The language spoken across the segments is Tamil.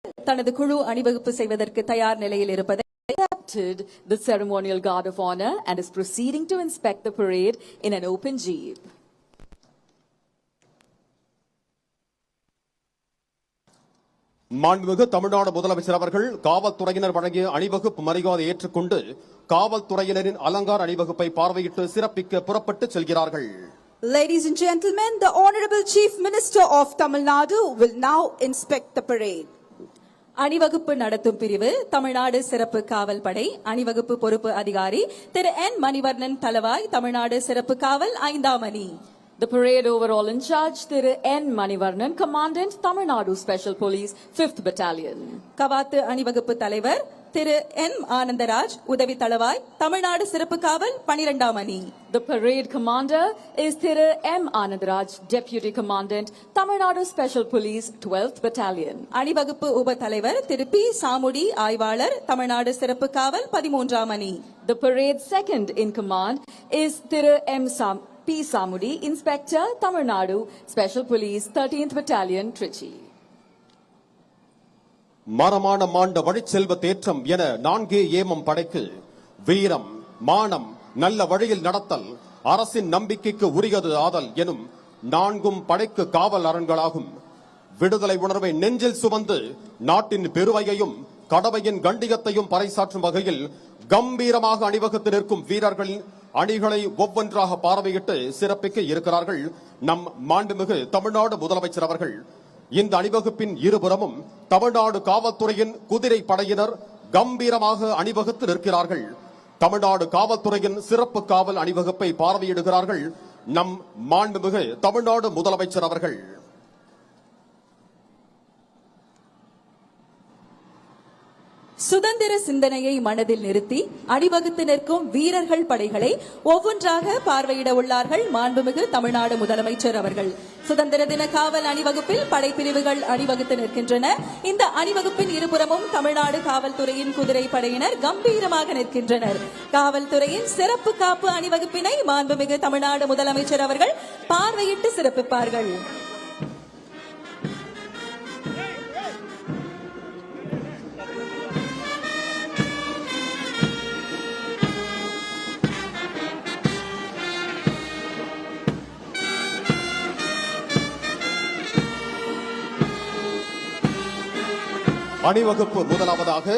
தனது குழு அணிவகுப்பு செய்வதற்கு தயார் நிலையில் இருப்பதை accepted the ceremonial guard of honor and is proceeding to inspect the parade in an open jeep. மாண்புமிகு தமிழ்நாடு முதலமைச்சர் அவர்கள் காவல்துறையினர் வழங்கிய அணிவகுப்பு மரியாதை ஏற்றுக்கொண்டு காவல்துறையினரின் அலங்கார அணிவகுப்பை பார்வையிட்டு சிறப்பிக்க புறப்பட்டு செல்கிறார்கள். Ladies and gentlemen, the Honorable Chief Minister of Tamil Nadu will now inspect the parade. அணிவகுப்பு நடத்தும் பிரிவு தமிழ்நாடு சிறப்பு காவல் படை அணிவகுப்பு பொறுப்பு அதிகாரி திரு என் மணிவர்ணன் தலவாய் தமிழ்நாடு சிறப்பு காவல் 5ஆம் அணி. The parade overall in charge, Thiru N. Manivarnan, Commandant, Tamil Nadu Special Police, 5th Battalion. கவாத்து அணிவகுப்பு தலைவர் திரு என் ஆனந்தராஜ் உதவி தளவாய் தமிழ்நாடு சிறப்பு காவல் 12ஆம் அணி. The parade commander is Thiru M. Anandaraj, Deputy Commandant, Tamil Nadu Special Police, 12th Battalion. அணிவகுப்பு உப தலைவர் திரு பி சாமுடி ஆய்வாளர் தமிழ்நாடு சிறப்பு காவல் 13ஆம் அணி. The parade second in command is Thiru M. P. Samudi, Inspector, Tamil Nadu Special Police, 13th Battalion, Trichy. மரமான மாண்ட வழிச்செல்வ தேற்றம் என 4 ஏமம் படைக்கு வீரம், மானம், நல்ல வழியில் நடத்தல், அரசின் நம்பிக்கைக்கு உரியது ஆதல் எனும் 4 படைக்கு காவல் அரண்களாகும். விடுதலை உணர்வை நெஞ்சில் சுமந்து நாட்டின் பெருமையையும் கடமையின் கண்டியத்தையும் பறைசாற்றும் வகையில் கம்பீரமாக அணிவகுத்து நிற்கும் வீரர்களின் அணிகளை ஒவ்வொன்றாக பார்வையிட்டு சிறப்பிக்க இருக்கிறார்கள் நம் மாண்புமிகு தமிழ்நாடு முதலமைச்சர் அவர்கள். இந்த அணிவகுப்பின் இருபுறமும் தமிழ்நாடு காவல்துறையின் குதிரை படையினர் கம்பீரமாக அணிவகுத்து நிற்கிறார்கள். தமிழ்நாடு காவல்துறையின் சிறப்பு காவல் அணிவகுப்பை பார்வையிடுகிறார்கள் நம் மாண்புமிகு தமிழ்நாடு முதலமைச்சர் அவர்கள். சுதந்திர சிந்தனையை மனதில் நிறுத்தி அணிவகுத்து நிற்கும் வீரர்கள் படைகளை ஒவ்வொன்றாக பார்வையிட உள்ளார்கள் மாண்புமிகு தமிழ்நாடு முதலமைச்சர் அவர்கள். சுதந்திர தின காவல் அணிவகுப்பில் படைப்பிரிவுகள் அணிவகுத்து நிற்கின்றன. இந்த அணிவகுப்பின் இருபுறமும் தமிழ்நாடு காவல்துறையின் குதிரை படையினர் கம்பீரமாக நிற்கின்றனர். காவல்துறையின் சிறப்பு காப்பு அணிவகுப்பினை மாண்புமிகு தமிழ்நாடு முதலமைச்சர் அவர்கள் பார்வையிட்டு சிறப்பிப்பார்கள். அணிவகுப்பு முதலாவதாக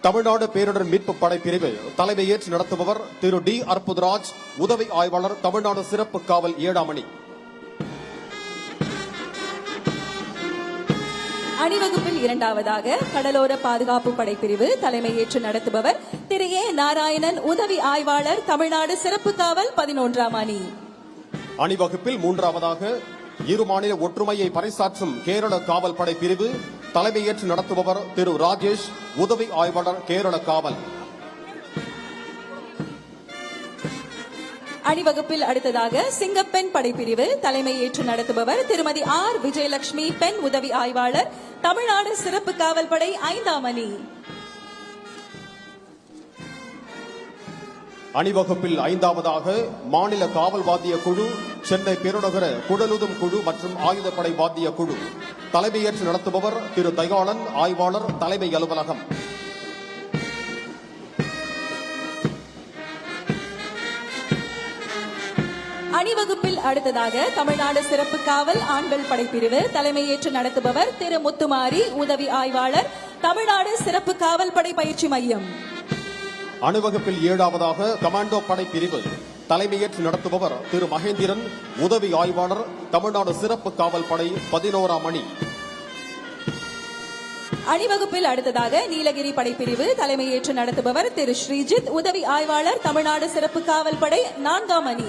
தமிழ்நாடு பேரிடர் மீட்பு படை பிரிவு தலைமையேற்று நடத்துபவர் திரு டி அற்புதராஜ், உதவி ஆய்வாளர், தமிழ்நாடு சிறப்பு காவல் 7ஆம் அணி. அணிவகுப்பில் இரண்டாவதாக கடலோர பாதுகாப்பு படைப்பிரிவு தலைமையேற்று நடத்துபவர் திரு ஏ நாராயணன், உதவி ஆய்வாளர், தமிழ்நாடு சிறப்பு காவல் 11ஆம் அணி. அணிவகுப்பில் மூன்றாவதாக இரு மாநில ஒற்றுமையை பறைசாற்றும் கேரள காவல் படை பிரிவு தலைமையேற்று நடத்துபவர் திரு ராஜேஷ், உதவி ஆய்வாளர், கேரள காவல். அணிவகுப்பில் அடுத்ததாக சிங்கப்பெண் படைப்பிரிவு தலைமையேற்று நடத்துபவர் திருமதி ஆர் விஜயலட்சுமி, பெண் உதவி ஆய்வாளர், தமிழ்நாடு சிறப்பு காவல் படை 5ஆம் அணி. அணிவகுப்பில் ஐந்தாவதாக மாநில காவல் வாத்திய குழு, சென்னை பெருநகர குடலுதும் குழு மற்றும் ஆயுதப்படை வாத்திய குழு தலைமையேற்று நடத்துபவர் திரு தயாளன், ஆய்வாளர், தலைமை அலுவலகம். அணிவகுப்பில் அடுத்ததாக தமிழ்நாடு சிறப்பு காவல் ஆண்கள் படைப்பிரிவு தலைமையேற்று நடத்துபவர் திரு முத்துமாரி, உதவி ஆய்வாளர், தமிழ்நாடு சிறப்பு காவல் படை பயிற்சி மையம். அணிவகுப்பில் ஏழாவதாக கமாண்டோ படை பிரிவு தலைமையேற்று நடத்துபவர் திரு மகேந்திரன், உதவி ஆய்வாளர், தமிழ்நாடு சிறப்பு காவல் படை 11ஆம் அணி. அணிவகுப்பில் அடுத்ததாக நீலகிரி படைப்பிரிவு தலைமையேற்று நடத்துபவர் திரு ஸ்ரீஜித், உதவி ஆய்வாளர், தமிழ்நாடு சிறப்பு காவல் படை 4ஆம் அணி.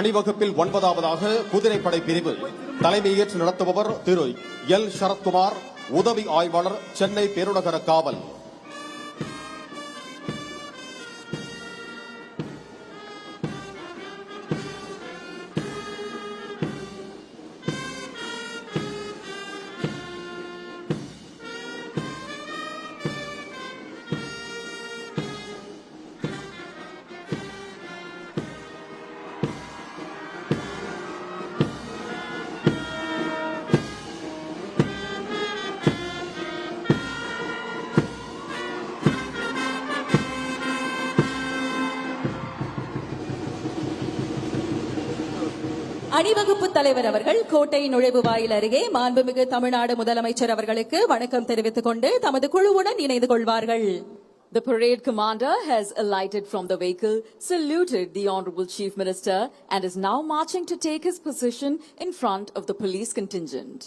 அணிவகுப்பில் 9ஆவதாக குதிரைப்படை பிரிவு தலைமையேற்று நடத்துபவர் திரு எல் சரத்குமார், உதவி ஆய்வாளர், சென்னை பெருநகர காவல். அணிவகுப்பு தலைவர் அவர்கள் கோட்டை நுழைவு வாயில் அருகே மாண்புமிகு தமிழ்நாடு முதலமைச்சர் அவர்களுக்கு வணக்கம் தெரிவித்துக் கொண்டு தமது குழுவுடன் இணைந்து கொள்வார்கள். The parade commander has alighted from the vehicle, saluted the Honorable Chief Minister, and is now marching to take his position in front of the police contingent.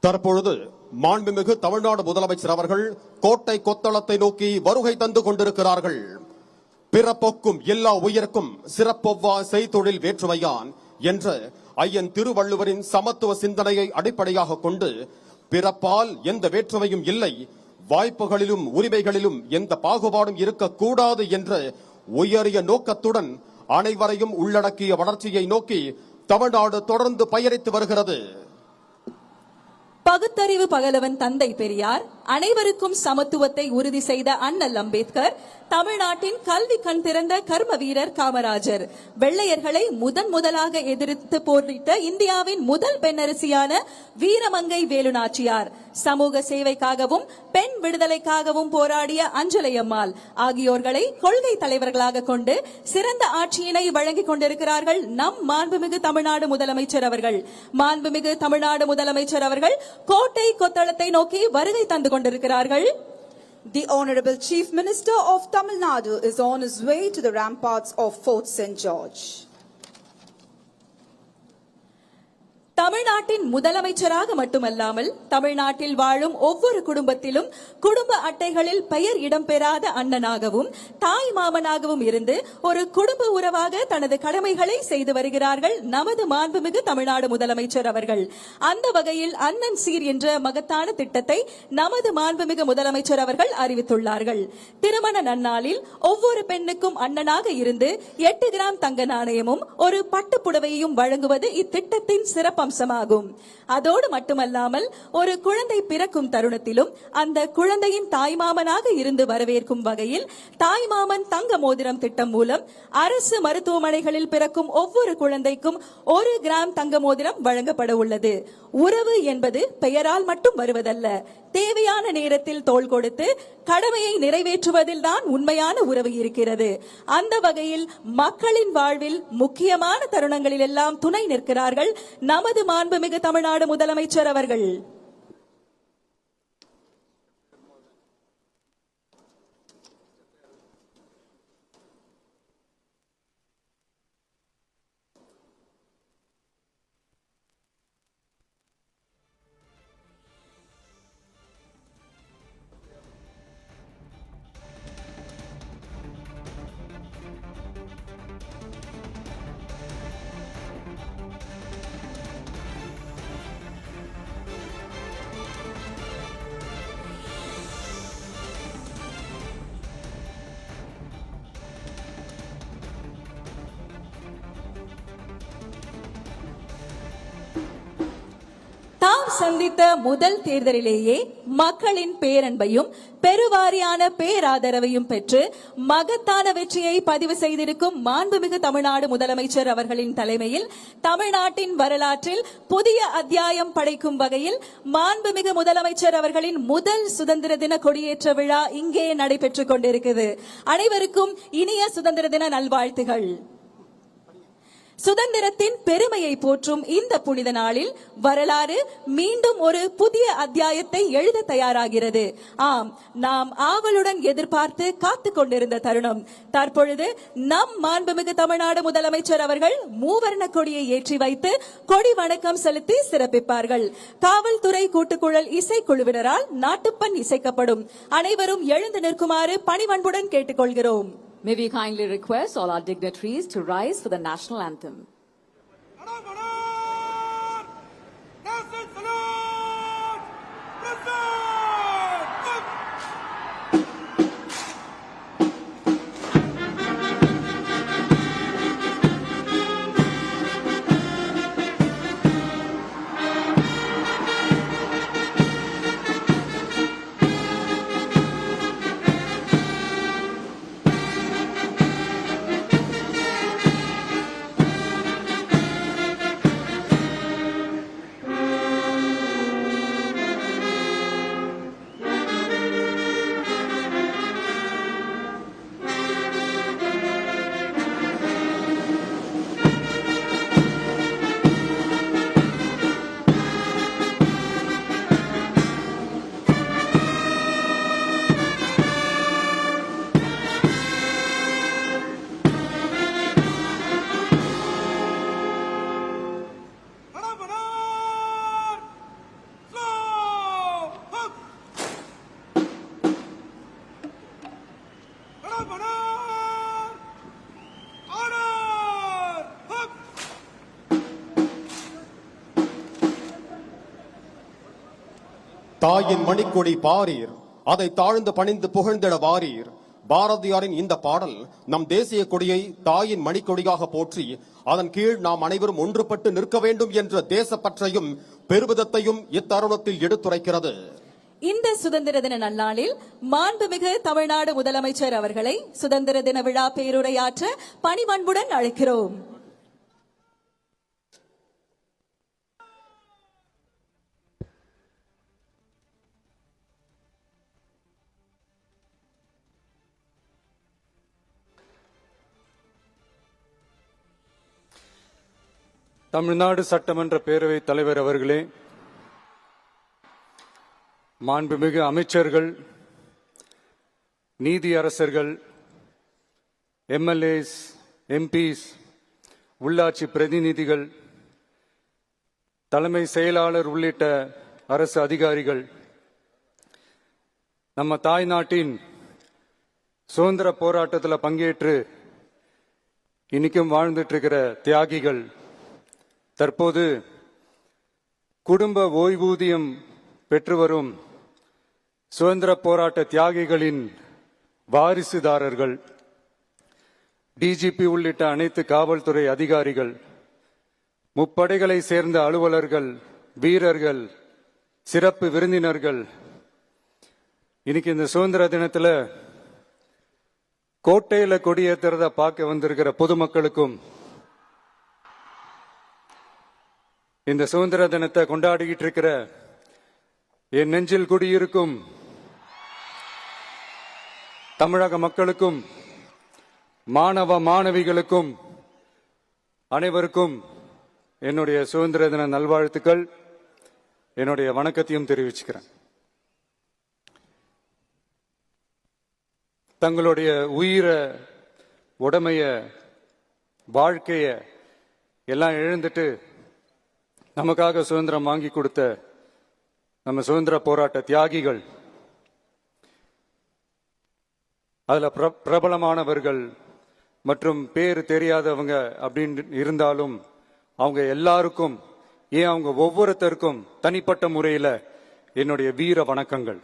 தற்பொழுது மாண்புமிகு தமிழ்நாடு முதலமைச்சர் அவர்கள் கோட்டை கொத்தளத்தை நோக்கி வருகை தந்து கொண்டிருக்கிறார்கள். பிறப்பொக்கும் எல்லா உயிர்க்கும் சிறப்பொவ்வா செய்தொழில் வேற்றுமையான் என்ற ஐயன் திருவள்ளுவரின் சமத்துவ சிந்தனையை அடிப்படையாக கொண்டு பிறப்பால் எந்த வேற்றுமையும் இல்லை, வாய்ப்புகளிலும் உரிமைகளிலும் எந்த பாகுபாடும் இருக்கக்கூடாது என்ற உயரிய நோக்கத்துடன் அனைவரையும் உள்ளடக்கிய வளர்ச்சியை நோக்கி தமிழ்நாடு தொடர்ந்து பயணித்து வருகிறது. பகுத்தறிவு பகலவன் தந்தை பெரியார், அனைவருக்கும் சமத்துவத்தை உறுதி செய்த அண்ணல் அம்பேத்கர், தமிழ்நாட்டின் கல்வி கண் திறந்த கர்ம வீரர் காமராஜர், வெள்ளையர்களை முதலாக எதிர்த்து போரிட்ட இந்தியாவின் முதல் பெண்ணரசியான வீரமங்கை வேலுநாச்சியார், சமூக சேவைக்காகவும் பெண் விடுதலைக்காகவும் போராடிய அஞ்சலையம்மாள் ஆகியோர்களை கொள்கை தலைவர்களாக கொண்டு சிறந்த ஆட்சியினை வழங்கிக் கொண்டிருக்கிறார்கள் நம் மாண்புமிகு தமிழ்நாடு முதலமைச்சர் அவர்கள். மாண்புமிகு தமிழ்நாடு முதலமைச்சர் அவர்கள் கோட்டை கொத்தளத்தை நோக்கி வருகை தந்து கொண்டிருக்கிறார்கள். The Honorable Chief Minister of Tamil Nadu is on his way to the ramparts of Fort St. George. தமிழ்நாட்டின் முதலமைச்சராக மட்டுமல்லாமல் தமிழ்நாட்டில் வாழும் ஒவ்வொரு குடும்பத்திலும் குடும்ப அட்டைகளில் பெயர் இடம்பெறாத அண்ணனாகவும் தாய் மாமனாகவும் இருந்து ஒரு குடும்ப உறவாக தனது கடமைகளை செய்து வருகிறார்கள் நமது மாண்புமிகு தமிழ்நாடு முதலமைச்சர் அவர்கள். அந்த வகையில் அண்ணன் சீர் என்ற மகத்தான திட்டத்தை நமது மாண்புமிகு முதலமைச்சர் அவர்கள் அறிவித்துள்ளார்கள். திருமண நன்னாளில் ஒவ்வொரு பெண்ணுக்கும் அண்ணனாக இருந்து 8 கிராம் தங்க நாணயமும் ஒரு பட்டு புடவையையும் வழங்குவது இத்திட்டத்தின் சிறப்பு அம்சமாகும். அதோடு மட்டுமல்லாமல் ஒரு குழந்தை பிறக்கும் தருணத்திலும் அந்த குழந்தையின் தாய்மாமனாக இருந்து வரவேற்கும் வகையில் தாய்மாமன் தங்க மோதிரம் திட்டம் மூலம் அரசு மருத்துவமனைகளில் பிறக்கும் ஒவ்வொரு குழந்தைக்கும் 1 கிராம் தங்க மோதிரம் வழங்கப்பட உள்ளது. உறவு என்பது பெயரால் மட்டும் வருவதல்ல, தேவையான நேரத்தில் தோள் கொடுத்து கடமையை நிறைவேற்றுவதில் தான் உண்மையான உறவு இருக்கிறது. அந்த வகையில் மக்களின் வாழ்வில் முக்கியமான தருணங்களில் எல்லாம் துணை நிற்கிறார்கள் நமது மாண்புமிகு தமிழ்நாடு முதலமைச்சர் அவர்கள். தாம் சந்தித்த முதல் தேர்தலிலேயே மக்களின் பேரன்பையும் பெருவாரியான பேராதரவையும் பெற்று மகத்தான வெற்றியை பதிவு செய்திருக்கும் மாண்புமிகு தமிழ்நாடு முதலமைச்சர் அவர்களின் தலைமையில் தமிழ்நாட்டின் வரலாற்றில் புதிய அத்தியாயம் படைக்கும் வகையில் மாண்புமிகு முதலமைச்சர் அவர்களின் முதல் சுதந்திர தின கொடியேற்ற விழா இங்கே நடைபெற்றுக் கொண்டிருக்கிறது. அனைவருக்கும் இனிய சுதந்திர தின நல்வாழ்த்துகள். சுதந்திரத்தின் பெருமையை போற்றும் இந்த புனித நாளில் வரலாறு மீண்டும் ஒரு புதிய அத்தியாயத்தை எழுத தயாராகிறது. ஆம், நாம் ஆவலுடன் எதிர்பார்த்து காத்துக் கொண்டிருந்த தருணம் தற்பொழுது நம் மாண்புமிகு தமிழ்நாடு முதலமைச்சர் அவர்கள் மூவர்ண கொடியை ஏற்றி வைத்து கொடி வணக்கம் செலுத்தி சிறப்பிப்பார்கள். காவல்துறை கூட்டுக்குழல் இசைக்குழுவினரால் நாட்டுப்பண் இசைக்கப்படும். அனைவரும் எழுந்து நிற்குமாறு பணிவன்புடன் கேட்டுக்கொள்கிறோம். May we kindly request all our dignitaries to rise for the national anthem. தாயின் மணிக்கொடி பாரீர், அதை தாழ்ந்து பணிந்து புகழ்ந்திட வாரீர். பாரதியாரின் இந்த பாடல் நம் தேசிய கொடியை தாயின் மணிக்கொடியாக போற்றி அதன் கீழ் நாம் அனைவரும் ஒன்றுபட்டு நிற்க வேண்டும் என்ற தேசப்பற்றையும் பெருமிதத்தையும் இத்தருணத்தில் எடுத்துரைக்கிறது. இந்த சுதந்திர தின நன்னாளில் மாண்புமிகு தமிழ்நாடு முதலமைச்சர் அவர்களை சுதந்திர தின விழா பேருரையாற்ற பணிவன்புடன் அழைக்கிறோம். தமிழ்நாடு சட்டமன்ற பேரவைத் தலைவர் அவர்களே, மாண்புமிகு அமைச்சர்கள், நீதியரசர்கள், எம்எல்ஏஸ், எம்பிஸ், உள்ளாட்சி பிரதிநிதிகள், தலைமை செயலாளர் உள்ளிட்ட அரசு அதிகாரிகள், நம்ம தாய் நாட்டின் சுதந்திர போராட்டத்தில் பங்கேற்று இன்னைக்கும் வாழ்ந்துட்டு இருக்கிற தியாகிகள், தற்போது குடும்ப ஓய்வூதியம் பெற்று வரும் சுதந்திர போராட்ட தியாகிகளின் வாரிசுதாரர்கள், டிஜிபி உள்ளிட்ட அனைத்து காவல்துறை அதிகாரிகள், முப்படைகளை சேர்ந்த அலுவலர்கள், வீரர்கள், சிறப்பு விருந்தினர்கள், இன்னைக்கு இந்த சுதந்திர தினத்துல கோட்டையில கொடியேற்றுறத பார்க்க வந்திருக்கிற பொதுமக்களுக்கும், இந்த சுதந்திர தினத்தை கொண்டாடிக்கிட்டு இருக்கிற என் நெஞ்சில் குடியிருக்கும் தமிழக மக்களுக்கும், மாணவ மாணவிகளுக்கும் அனைவருக்கும் என்னுடைய சுதந்திர தின நல்வாழ்த்துக்கள், என்னுடைய வணக்கத்தையும் தெரிவிச்சுக்கிறேன். தங்களுடைய உயிரை, உடமைய, வாழ்க்கைய எல்லாம் இழந்துட்டு நமக்காக சுதந்திரம் வாங்கி கொடுத்த நம்ம சுதந்திர போராட்ட தியாகிகள், அதுல பிரபலமானவர்கள் மற்றும் பேர் தெரியாதவங்க அப்படின்னு இருந்தாலும் அவங்க எல்லாருக்கும், ஏன் அவங்க ஒவ்வொருத்தருக்கும் தனிப்பட்ட முறையில் என்னுடைய வீர வணக்கங்கள்.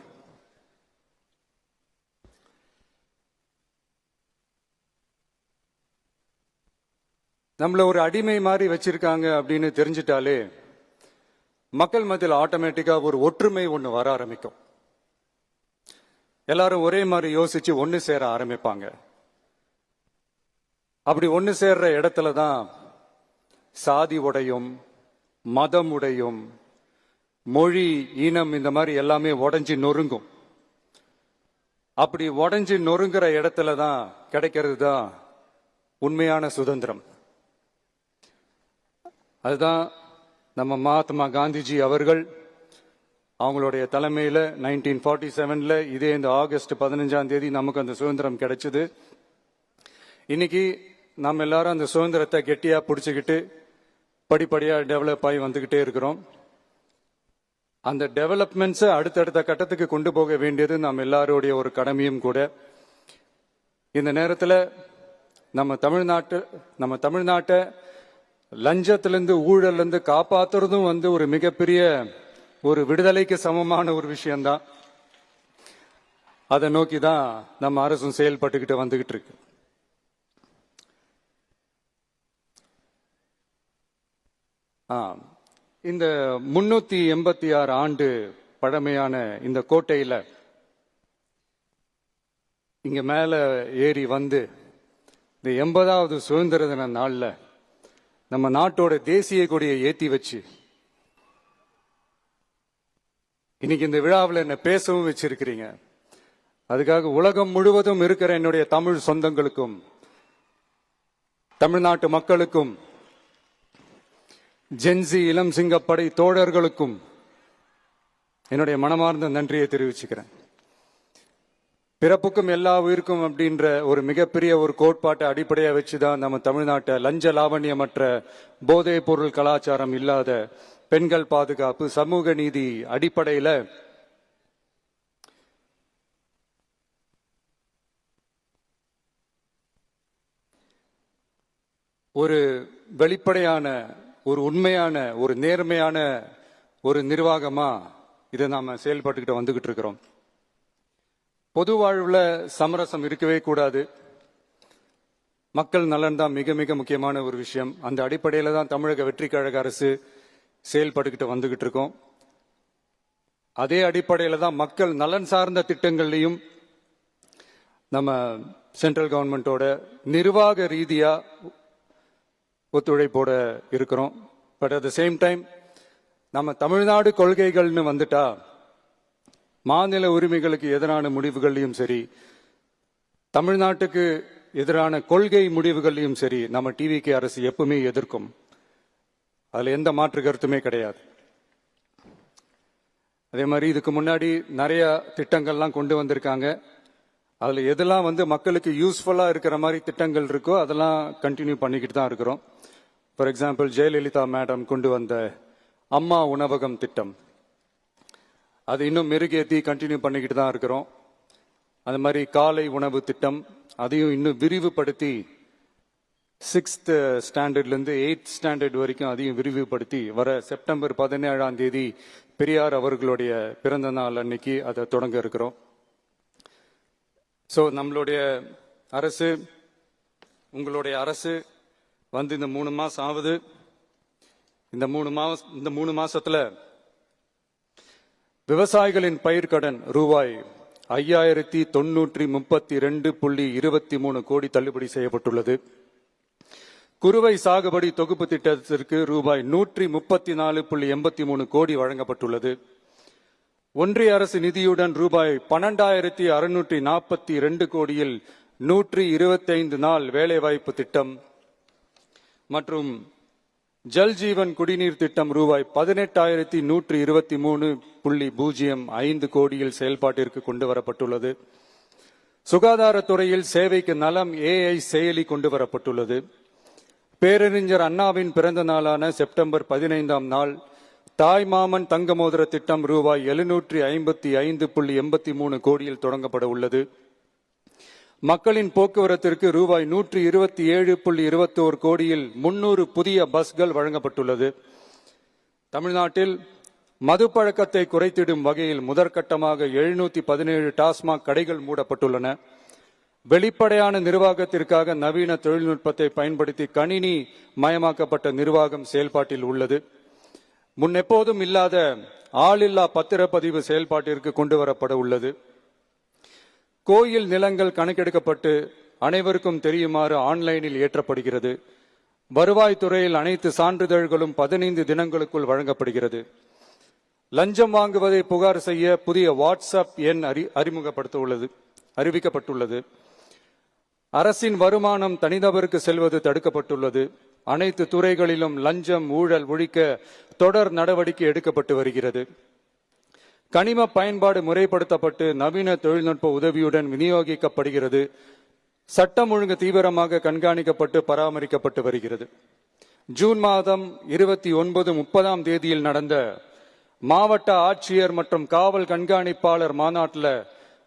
நம்மள ஒரு அடிமை மாதிரி வச்சிருக்காங்க அப்படின்னு தெரிஞ்சிட்டாலே மக்கள் மத்தியில் ஆட்டோமேட்டிக்கா ஒரு ஒற்றுமை ஒன்று வர ஆரம்பிக்கும். எல்லாரும் ஒரே மாதிரி யோசிச்சு ஒன்னு சேர ஆரம்பிப்பாங்க. அப்படி ஒன்னு சேர்ற இடத்துல தான் சாதி உடையும், மதம் உடையும், மொழி, இனம் இந்த மாதிரி எல்லாமே உடைஞ்சு நொறுங்கும். அப்படி உடைஞ்சு நொறுங்குற இடத்துல தான் கிடைக்கிறது தான் உண்மையான சுதந்திரம். அதுதான் நம்ம மகாத்மா காந்திஜி அவர்கள் அவங்களுடைய தலைமையில 1947ல இதே இந்த ஆகஸ்ட் 15ஆம் தேதி நமக்கு அந்த சுதந்திரம் கிடைச்சது. இன்னைக்கு நம்ம எல்லாரும் அந்த சுதந்திரத்தை கெட்டியா பிடிச்சுக்கிட்டு படிப்படியா டெவலப் ஆகி வந்துகிட்டே இருக்கிறோம். அந்த டெவலப்மெண்ட்ஸை அடுத்தடுத்த கட்டத்துக்கு கொண்டு போக வேண்டியது நம்ம எல்லாருடைய ஒரு கடமையும் கூட. இந்த நேரத்தில் நம்ம தமிழ்நாட்டை லஞ்சத்திலிருந்து, ஊழலிருந்து காப்பாத்துறதும் ஒரு மிகப்பெரிய ஒரு விடுதலைக்கு சமமான ஒரு விஷயம்தான். அதை நோக்கி தான் நம்ம அரசும் செயல்பட்டுக்கிட்டு வந்துகிட்டு இருக்கு. இந்த 386 ஆண்டு பழமையான இந்த கோட்டையில இங்க மேல ஏறி வந்து இந்த 80வது சுதந்திர தின நாள்ல நம்ம நாட்டோட தேசிய கொடியை ஏத்தி வச்சு இன்னைக்கு இந்த விழாவில் என்ன பேசவும் வச்சிருக்கிறீங்க. அதுக்காக உலகம் முழுவதும் இருக்கிற என்னுடைய தமிழ் சொந்தங்களுக்கும், தமிழ்நாட்டு மக்களுக்கும், ஜென்சி இளம் சிங்கப்படை தோழர்களுக்கும் என்னுடைய மனமார்ந்த நன்றியை தெரிவிச்சுக்கிறேன். பிறப்புக்கும் எல்லா உயிருக்கும் அப்படின்ற ஒரு மிகப்பெரிய ஒரு கோட்பாட்டை அடிப்படையாக வச்சுதான் நம்ம தமிழ்நாட்டை லஞ்ச லாவண்யமற்ற போதைப் பொருள் கலாச்சாரம் இல்லாத, பெண்கள் பாதுகாப்பு, சமூக நீதி அடிப்படையில ஒரு வெளிப்படையான, ஒரு உண்மையான, ஒரு நேர்மையான ஒரு நிர்வாகமா இதை நாம செயல்பட்டுக்கிட்டு வந்துகிட்டு இருக்கிறோம். பொது வாழ்வுல சமரசம் இருக்கவே கூடாது. மக்கள் நலன் தான் மிக மிக முக்கியமான ஒரு விஷயம். அந்த அடிப்படையில தான் தமிழக வெற்றி கழக அரசு செயல்பட்டுக்கிட்டு வந்துகிட்டு இருக்கோம். அதே அடிப்படையில தான் மக்கள் நலன் சார்ந்த திட்டங்கள்லையும் நம்ம சென்ட்ரல் கவர்மெண்டோட நிர்வாக ரீதியா ஒத்துழைப்போட இருக்கிறோம். But at the same time நம்ம தமிழ்நாடு கொள்கைகள்னு வந்துட்டா மாநில உரிமைகளுக்கு எதிரான முடிவுகள்லையும் சரி, தமிழ்நாட்டுக்கு எதிரான கொள்கை முடிவுகள்லையும் சரி, நம்ம டிவிகே அரசு எப்பவுமே எதிர்க்கும். அதுல எந்த மாற்று கருத்துமே கிடையாது. அதே மாதிரி இதுக்கு முன்னாடி நிறைய திட்டங்கள்லாம் கொண்டு வந்திருக்காங்க. அதுல எதெல்லாம் மக்களுக்கு யூஸ்ஃபுல்லா இருக்கிற மாதிரி திட்டங்கள் இருக்கோ அதெல்லாம் கண்டினியூ பண்ணிக்கிட்டு தான் இருக்கிறோம். ஃபார் எக்ஸாம்பிள், ஜெயலலிதா மேடம் கொண்டு வந்த அம்மா உணவகம் திட்டம், அது இன்னும் மெருகேற்றி கண்டினியூ பண்ணிக்கிட்டு தான் இருக்கிறோம். அது மாதிரி காலை உணவு திட்டம், அதையும் இன்னும் விரிவுபடுத்தி 6th ஸ்டாண்டர்ட்லேருந்து 8th ஸ்டாண்டர்ட் வரைக்கும் அதையும் விரிவுபடுத்தி வர செப்டம்பர் 17ஆம் தேதி பெரியார் அவர்களுடைய பிறந்த நாள் அன்னைக்கு அதை தொடங்க இருக்கிறோம். ஸோ நம்மளுடைய அரசு, உங்களுடைய அரசு இந்த 3 மாசம் ஆகுது. இந்த 3 மாசத்துல விவசாயிகளின் பயிர்க்கடன் ரூபாய் 5932.23 கோடி தள்ளுபடி செய்யப்பட்டுள்ளது. குறுவை சாகுபடி தொகுப்பு திட்டத்திற்கு ரூபாய் 134.83 கோடி வழங்கப்பட்டுள்ளது. ஒன்றிய அரசு நிதியுடன் ரூபாய் 12,642 கோடியில் 125 நாள் வேலைவாய்ப்பு திட்டம் மற்றும் ஜல் ஜீவன் குடிநீர் திட்டம் ரூபாய் 18,123.05 கோடியில் செயல்பாட்டிற்கு கொண்டு வரப்பட்டுள்ளது. சுகாதாரத்துறையில் சேவைக்கு நலம் AI செயலி கொண்டு வரப்பட்டுள்ளது. பேரறிஞர் அண்ணாவின் பிறந்த நாளான செப்டம்பர் 15ஆம் நாள் தாய் மாமன் தங்க மோதிர திட்டம் ரூபாய் 755.83 கோடியில் தொடங்கப்பட உள்ளது. மக்களின் போக்குவரத்திற்கு ரூபாய் 127.21 கோடியில் 300 புதிய பஸ்கள் வழங்கப்பட்டுள்ளது. தமிழ்நாட்டில் மது பழக்கத்தை குறைத்திடும் வகையில் முதற்கட்டமாக 717 டாஸ்மாக் கடைகள் மூடப்பட்டுள்ளன. வெளிப்படையான நிர்வாகத்திற்காக நவீன தொழில்நுட்பத்தை பயன்படுத்தி கணினி மயமாக்கப்பட்ட நிர்வாகம் செயல்பாட்டில் உள்ளது. முன்னெப்போதும் இல்லாத ஆளில்லா பத்திரப்பதிவு செயல்பாட்டிற்கு கொண்டு வரப்பட உள்ளது. கோயில் நிலங்கள் கணக்கெடுக்கப்பட்டு அனைவருக்கும் தெரியுமாறு ஆன்லைனில் ஏற்றப்படுகிறது. வருவாய்த்துறையில் அனைத்து சான்றிதழ்களும் 15 தினங்களுக்குள் வழங்கப்படுகிறது. லஞ்சம் வாங்குவதை புகார் செய்ய புதிய வாட்ஸ்அப் எண் அறிவிக்கப்பட்டுள்ளது. அரசின் வருமானம் தனிநபருக்கு செல்வது தடுக்கப்பட்டுள்ளது. அனைத்து துறைகளிலும் லஞ்சம் ஊழல் ஒழிக்க தொடர் நடவடிக்கை எடுக்கப்பட்டு வருகிறது. கனிம பயன்பாடு முறைப்படுத்தப்பட்டு நவீன தொழில்நுட்ப உதவியுடன் விநியோகிக்கப்படுகிறது. சட்டம் ஒழுங்கு தீவிரமாக கண்காணிக்கப்பட்டு பராமரிக்கப்பட்டு வருகிறது. ஜூன் மாதம் 29, 30ஆம் தேதியில் நடந்த மாவட்ட ஆட்சியர் மற்றும் காவல் கண்காணிப்பாளர் மாநாட்டில்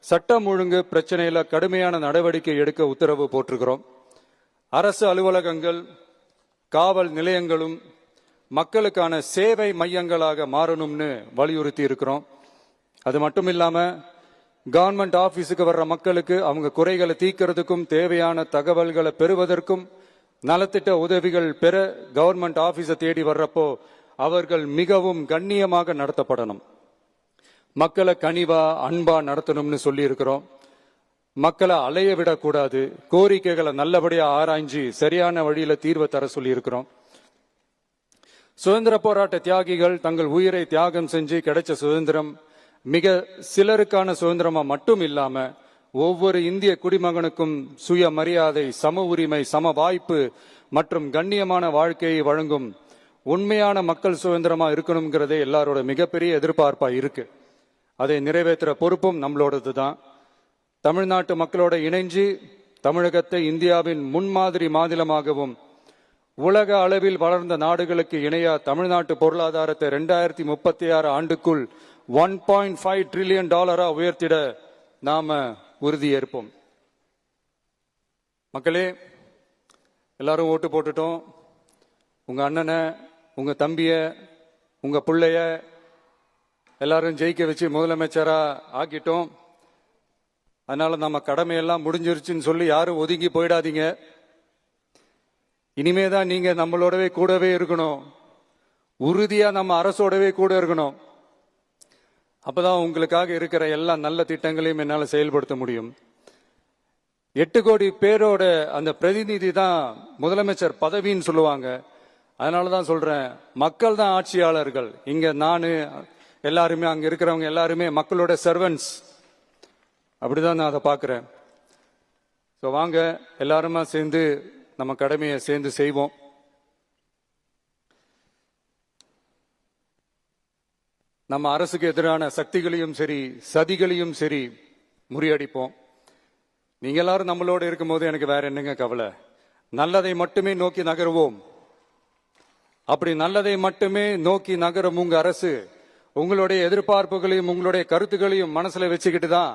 சட்டம் ஒழுங்கு பிரச்சனையில கடுமையான நடவடிக்கை எடுக்க உத்தரவு போட்டிருக்கிறோம். அரசு அலுவலகங்கள், காவல் நிலையங்களும் மக்களுக்கான சேவை மையங்களாக மாறணும்னு வலியுறுத்தி இருக்கிறோம். அது மட்டும் இல்லாம கவர்மெண்ட் ஆபீஸுக்கு வர்ற மக்களுக்கு அவங்க குறைகளை தீர்க்கிறதுக்கும் தேவையான தகவல்களை பெறுவதற்கும் நலத்திட்ட உதவிகள் பெற கவர்மெண்ட் ஆபீஸை தேடி வர்றப்போ அவர்கள் மிகவும் கண்ணியமாக நடத்தப்படணும். மக்களை கனிவா அன்பா நடத்தணும்னு சொல்லி இருக்கிறோம். மக்களை அலைய விடக்கூடாது. கோரிக்கைகளை நல்லபடியா ஆராய்ஞ்சு சரியான வழியில தீர்வை தர சொல்லி இருக்கிறோம். சுதந்திர போராட்ட தியாகிகள் தங்கள் உயிரை தியாகம் செஞ்சு கிடைச்ச சுதந்திரம் மிக சிலருக்கான சுதந்திரமா மட்டும் இல்லாம ஒவ்வொரு இந்திய குடிமகனுக்கும் சுய மரியாதை, சம உரிமை, சம வாய்ப்பு மற்றும் கண்ணியமான வாழ்க்கையை வழங்கும் உண்மையான மக்கள் சுதந்திரமா இருக்கணுங்கிறதே எல்லாரோட மிகப்பெரிய எதிர்பார்ப்பா இருக்கு. அதை நிறைவேற்றுற பொறுப்பும் நம்மளோடது தான். தமிழ்நாட்டு மக்களோட இணைஞ்சு தமிழகத்தை இந்தியாவின் முன்மாதிரி மாநிலமாகவும் உலக அளவில் வளர்ந்த நாடுகளுக்கு இணையா தமிழ்நாட்டு பொருளாதாரத்தை 2036 ஆண்டுக்குள் $1.5 trillion உயர்த்திட நாம உறுதியேற்போம். மக்களே, எல்லாரும் ஓட்டு போட்டுட்டோம். உங்க அண்ணனை, உங்க தம்பிய, உங்க பிள்ளைய எல்லாரும் ஜெயிக்க வச்சு முதலமைச்சரா ஆக்கிட்டோம், அதனால நம்ம கடமையெல்லாம் முடிஞ்சிருச்சுன்னு சொல்லி யாரும் ஒதுங்கி போயிடாதீங்க. இனிமேதான் நீங்க நம்மளோடவே கூடவே இருக்கணும், உறுதியா நம்ம அரசோடவே கூட இருக்கணும். அப்பதான் உங்களுக்காக இருக்கிற எல்லா நல்ல திட்டங்களையும் என்னால செயல்படுத்த முடியும். 8 கோடி பேரோட அந்த பிரதிநிதி தான் முதலமைச்சர் பதவின்னு சொல்லுவாங்க. அதனாலதான் சொல்றேன், மக்கள் தான் ஆட்சியாளர்கள். இங்க நானு எல்லாருமே, அங்க இருக்கிறவங்க எல்லாருமே மக்களோட சர்வன்ட்ஸ். அப்படிதான் நான் அதை பார்க்கிறேன். ஸோ வாங்க எல்லாருமா சேர்ந்து நம்ம கடமையை சேர்ந்து செய்வோம். நம்ம அரசுக்கு எதிரான சக்திகளையும் சரி சதிகளையும் சரி முறியடிப்போம். நீங்க எல்லாரும் நம்மளோட இருக்கும்போது எனக்கு வேற என்னங்க கவலை? நல்லதை மட்டுமே நோக்கி நகருவோம். அப்படி நல்லதை மட்டுமே நோக்கி நகரும் உங்க அரசு உங்களுடைய எதிர்பார்ப்புகளையும் உங்களுடைய கருத்துக்களையும் மனசுல வச்சுக்கிட்டு தான்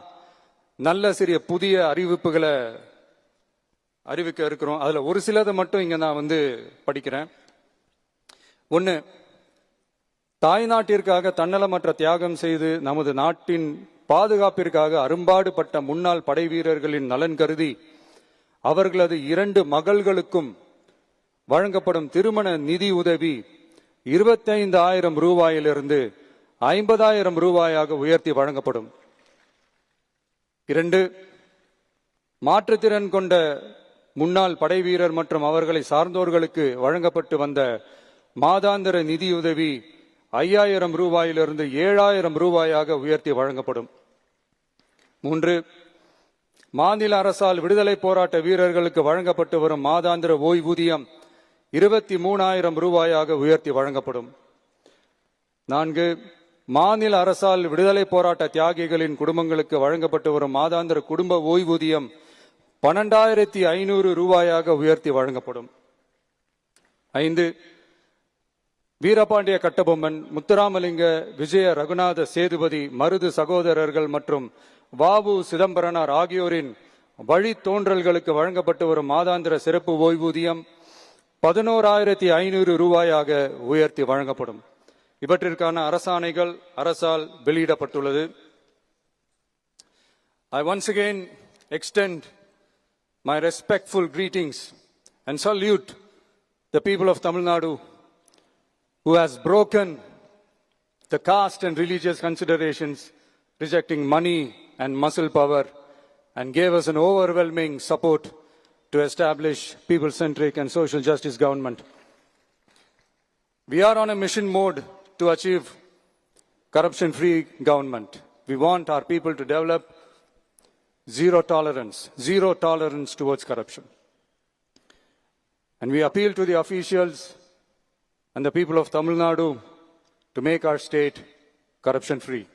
நல்ல சிறிய புதிய அறிவிப்புகளை அறிவிக்க இருக்கிறோம். அதுல ஒரு சிலதை மட்டும் இங்க நான் படிக்கிறேன். 1, தாய்நாட்டிற்காக தன்னலமற்ற தியாகம் செய்து நமது நாட்டின் பாதுகாப்பிற்காக அரும்பாடுபட்ட முன்னாள் படை வீரர்களின் நலன் கருதி அவர்களது 2 மகள்களுக்கும் வழங்கப்படும் திருமண நிதி உதவி 25,000 ரூபாயிலிருந்து 50,000 ரூபாயாக உயர்த்தி வழங்கப்படும். 2, மாற்றுத்திறன் கொண்ட முன்னாள் படை வீரர் மற்றும் அவர்களை சார்ந்தோர்களுக்கு வழங்கப்பட்டு வந்த மாதாந்திர நிதியுதவி 5,000 ரூபாயிலிருந்து 7,000 ரூபாயாக உயர்த்தி வழங்கப்படும். 3, மாநில அரசால் விடுதலை போராட்ட வீரர்களுக்கு வழங்கப்பட்டு வரும் மாதாந்திர ஓய்வூதியம் 23,000 ரூபாயாக உயர்த்தி வழங்கப்படும். 4, மாநில அரசால் விடுதலை போராட்ட தியாகிகளின் குடும்பங்களுக்கு வழங்கப்பட்டு வரும் மாதாந்திர குடும்ப ஓய்வூதியம் 12,500 ரூபாயாக உயர்த்தி வழங்கப்படும். 5, வீரபாண்டிய கட்டபொம்மன், முத்துராமலிங்க, விஜய ரகுநாத சேதுபதி, மருது சகோதரர்கள் மற்றும் வாவு சிதம்பரனார் ஆகியோரின் வழித்தோன்றல்களுக்கு வழங்கப்பட்டு வரும் மாதாந்திர சிறப்பு ஓய்வூதியம் 11,500 ரூபாயாக உயர்த்தி வழங்கப்படும். இவற்றிற்கான அரசாணைகள் அரசால் வெளியிடப்பட்டுள்ளது. I once again extend my respectful greetings and salute the people of Tamil Nadu who has broken the caste and religious considerations, rejecting money and muscle power, and gave us an overwhelming support to establish people-centric and social justice government. We are on a mission mode to achieve corruption-free government. We want our people to develop zero tolerance towards corruption. And we appeal to the officials and the people of Tamil Nadu to make our state corruption-free.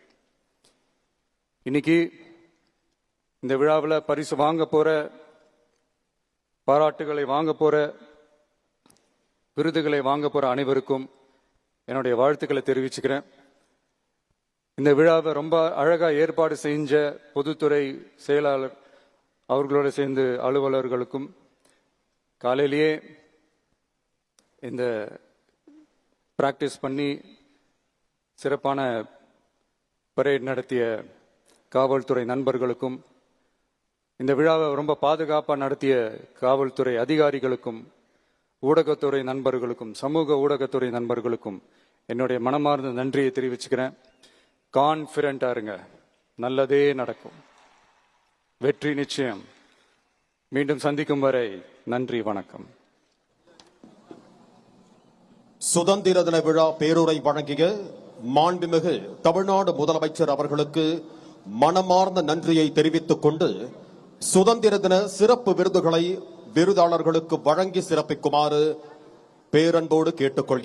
இன்னைக்கு இந்த விழாவில் பரிசு வாங்க போற, பாராட்டுகளை வாங்க போற, விருதுகளை வாங்க போற அனைவருக்கும் என்னுடைய வாழ்த்துக்களை தெரிவிச்சுக்கிறேன். இந்த விழாவை ரொம்ப அழகா ஏற்பாடு செஞ்ச பொதுத்துறை செயலாளர் அவர்களோட சேர்ந்து அலுவலர்களுக்கும், காலையிலேயே இந்த பிராக்டிஸ் பண்ணி சிறப்பான பரேட் நடத்திய காவல்துறை நண்பர்களுக்கும், இந்த விழாவை ரொம்ப பாதுகாப்பாக நடத்திய காவல்துறை அதிகாரிகளுக்கும், ஊடகத்துறை நண்பர்களுக்கும், சமூக ஊடகத்துறை நண்பர்களுக்கும் என்னுடைய மனமார்ந்த நன்றியை தெரிவிச்சுக்கிறேன். கான்ஃபிடண்டா இருங்க, நல்லதே நடக்கும், வெற்றி நிச்சயம். மீண்டும் சந்திக்கும் வரை நன்றி, வணக்கம். சுதந்திர தின விழா பேருரை வழங்கிய மாண்புமிகு தமிழ்நாடு முதலமைச்சர் அவர்களுக்கு மனமார்ந்த நன்றியை தெரிவித்துக் கொண்டு சுதந்திர தின சிறப்பு விருதுகளை விருதாளர்களுக்கு வழங்கி சிறப்பிக்குமாறு பேரன்போடு கேட்டுக்கொள்கிறேன்.